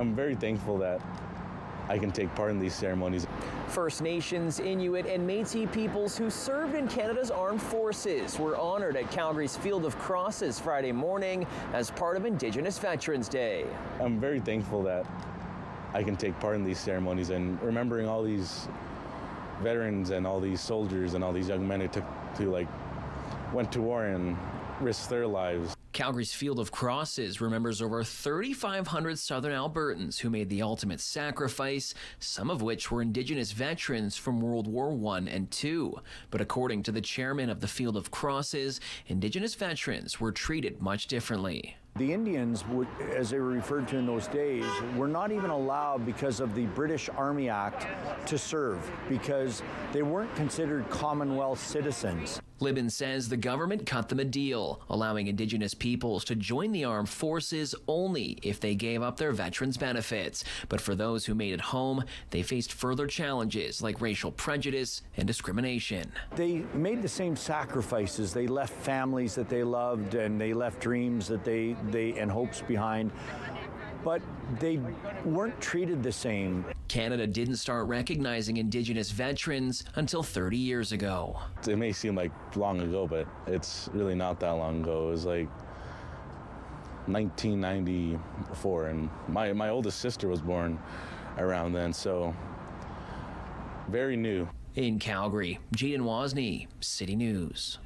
I'm very thankful that I can take part in these ceremonies. First Nations, Inuit, and Métis peoples who served in Canada's armed forces were honored at Calgary's Field of Crosses Friday morning as part of Indigenous Veterans Day. I'm very thankful that I can take part in these ceremonies and remembering all these veterans and all these soldiers and all these young men who went to war and risked their lives. Calgary's Field of Crosses remembers over 3,500 Southern Albertans who made the ultimate sacrifice, some of which were Indigenous veterans from World War I and II. But according to the chairman of the Field of Crosses, Indigenous veterans were treated much differently. The Indians, as they were referred to in those days, were not even allowed because of the British Army Act to serve because they weren't considered Commonwealth citizens. Libben says the government cut them a deal, allowing Indigenous peoples to join the armed forces only if they gave up their veterans' benefits. But for those who made it home, they faced further challenges like racial prejudice and discrimination. They made the same sacrifices. They left families that they loved and they left dreams that they and hopes behind, but they weren't treated the same. Canada didn't start recognizing Indigenous veterans until 30 years ago. It may seem like long ago, but it's really not that long ago. It was like 1994, and my oldest sister was born around then, so very new. In Calgary, Jayden Wasney, City News.